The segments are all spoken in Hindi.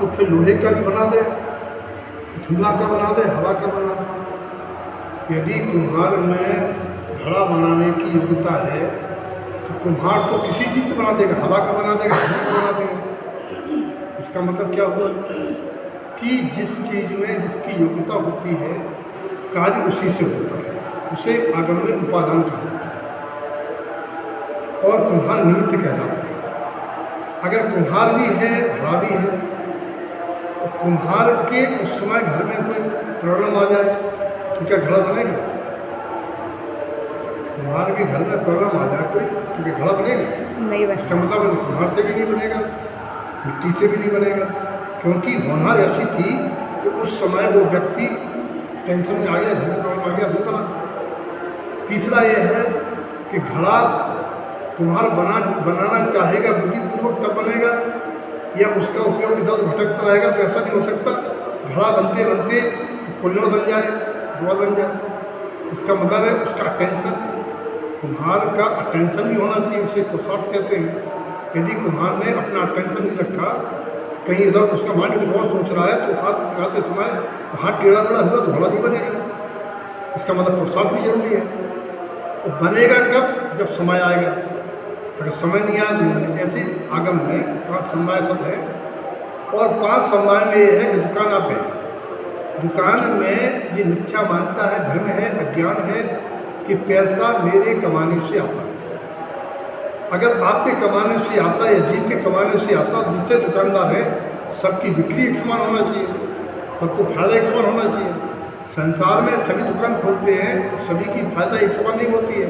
तो फिर लोहे का भी बना दे, धुआं का बना दे, हवा का बना दे। यदि कुम्हार में घड़ा बनाने की योग्यता है तो कुम्हार तो किसी चीज़ को बना देगा, हवा का बना देगा, धुआं का बना देगा। इसका मतलब क्या हुआ कि जिस चीज़ में जिसकी योग्यता होती है कार्य उसी से होता है, उसे आगम में उपादान कहा जाता है और कुम्हार निमित्त कहलाता है। अगर कुम्हार भी है, घड़ा भी है, तो कुम्हार के उस समय घर में कोई प्रॉब्लम आ जाए तो क्या घड़ा बनेगा? कुम्हार के घर में प्रॉब्लम आ जाए कोई तो क्या घड़ा बनेगा? नहीं बनेगा। इसका मतलब कुम्हार से भी नहीं बनेगा, मिट्टी से भी नहीं बनेगा, क्योंकि होनहार ऐसी थी कि उस समय वो व्यक्ति टेंशन में आ गया, घर में प्रॉब्लम आ गया, नहीं बना। तीसरा ये है कि घड़ा कुम्हार बनाना चाहेगा बुद्धिपूर्वक तब बनेगा, या उसका उपयोग इधर उधर भटकता रहेगा तो ऐसा नहीं हो सकता। घड़ा बनते बनते कुल्हड़ बन जाए, रुआ बन जाए। इसका मतलब है उसका अटेंशन, कुम्हार का अटेंशन भी होना चाहिए, उसे पुरुषार्थ कहते हैं। यदि कुम्हार ने अपना अटेंशन नहीं रखा, कहीं इधर उसका माइंड कुछ और सोच रहा है तो हाथ लगाते समय हाथ टेढ़ा मेढ़ा हुआ तो घड़ा नहीं बनेगा। इसका मतलब पुरुषार्थ भी जरूरी है। और बनेगा कब? जब समय आएगा। अगर समय नहीं आया तो नहीं बने। ऐसे आगम में 5 समय शब्द है और 5 समय में ये है कि दुकान आप है, दुकान में ये मिथ्या मानता है, भ्रम है, अज्ञान है कि पैसा मेरे कमाने से आता है। अगर आपके कमाने से आता है या जीव के कमाने से आता, जितने दुकानदार हैं सबकी बिक्री एक समान होना चाहिए, सबको फायदा एक समान होना चाहिए। संसार में सभी दुकान खोलते हैं, सभी की फायदा एक समान नहीं होती है।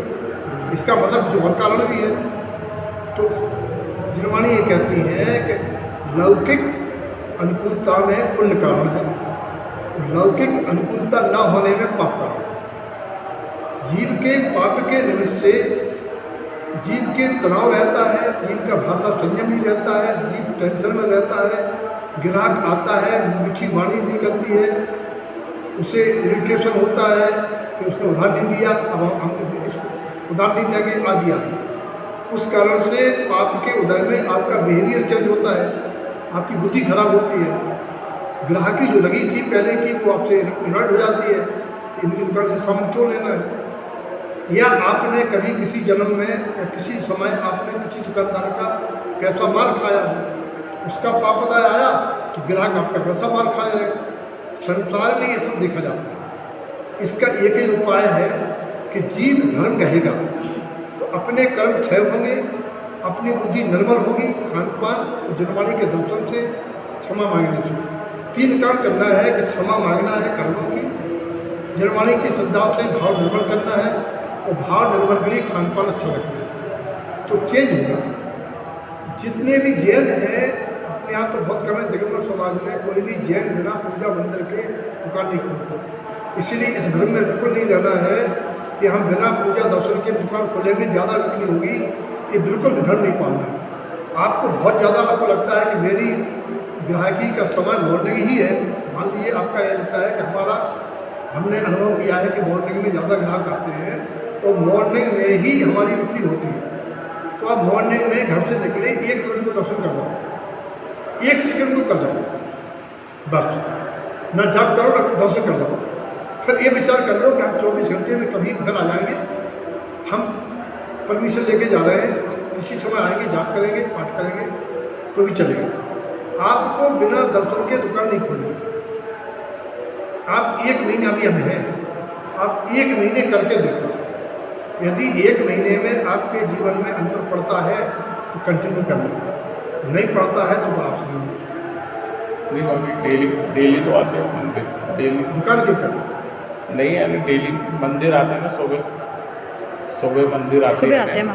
इसका मतलब कुछ और कारण भी है। तो जिनवाणी ये कहती है कि लौकिक अनुकूलता में पुण्य कारण है, लौकिक अनुकूलता न होने में पाप कारण है। जीव के पाप के निमित्त से जीव के तनाव रहता है, जीव का भाषा संयम नहीं रहता है, जीव टेंशन में रहता है, ग्राहक आता है, मीठी वाणी नहीं करती है, उसे इरिटेशन होता है कि उसने उधार नहीं दिया, अब हम इसको उधार नहीं देंगे, आदि आदि। उस कारण से पाप के उदय में आपका बिहेवियर चेंज होता है, आपकी बुद्धि खराब होती है। ग्राहकी जो लगी थी पहले की वो आपसे इन्वर्ट हो जाती है कि इनकी दुकान से सामान क्यों लेना है। या आपने कभी किसी जन्म में या किसी समय आपने किसी दुकानदार का पैसा मार खाया है, उसका पाप उदय आया तो ग्राहक आपका पैसा मार खा जाएगा। संसार में ये सब देखा जाता है। इसका एक ही उपाय है कि जीव धर्म कहेगा तो अपने कर्म क्षय होंगे, अपनी बुद्धि निर्मल होगी, खान पान जनवाणी के दर्शन से, क्षमा मांगने से। 3 काम करना है कि क्षमा मांगना है कर्मों की, जनवाणी की श्रद्धा से भाव निर्मल करना है और भाव निर्मल के लिए खान पान अच्छा रखना है, तो चेंज होगा। जितने भी जैन हैं अपने यहाँ तो बहुत कम है, दिगंबर समाज में कोई भी जैन बिना पूजा मंदिर के दुकान नहीं खोलता। इसीलिए इस भ्रम में बिल्कुल नहीं रहना है कि हम बिना पूजा दर्शन के दुकान खोलेंगे ज़्यादा बिक्री होगी, ये बिल्कुल भ्रम नहीं पालना है। आपको बहुत ज़्यादा आपको लगता है कि मेरी ग्राहकी का समय मॉर्निंग ही है, मान लीजिए आपका यह लगता है कि हमने अनुभव किया है कि मॉर्निंग में ज़्यादा ग्राहक आते हैं तो मॉर्निंग में ही हमारी बिक्री होती है। तो आप मॉर्निंग में घर से निकले 1 मिनट को दर्शन कर जाओ, 1 सेकंड को कर जाओ, बस न जाप करो न दर्शन कर जाओ। फिर ये विचार कर लो कि हम 24 घंटे में कभी घर आ जाएंगे, हम परमिशन लेके जा रहे हैं, हम किसी समय आएंगे, जाप करेंगे, पाठ करेंगे तो भी चलेगा। आपको बिना दर्शन के दुकान नहीं खोलनी। आप 1 महीना भी हम हैं, आप 1 महीने करके देखो। यदि 1 महीने में आपके जीवन में अंतर पड़ता है तो कंटिन्यू करना, नहीं पड़ता है तो आप नहीं अभी डेली तो आते हैं मंदिर, डेली दुकान के पहले नहीं, यानी डेली मंदिर आते हैं ना, सुबह मंदिर आते सुबह आते हैं।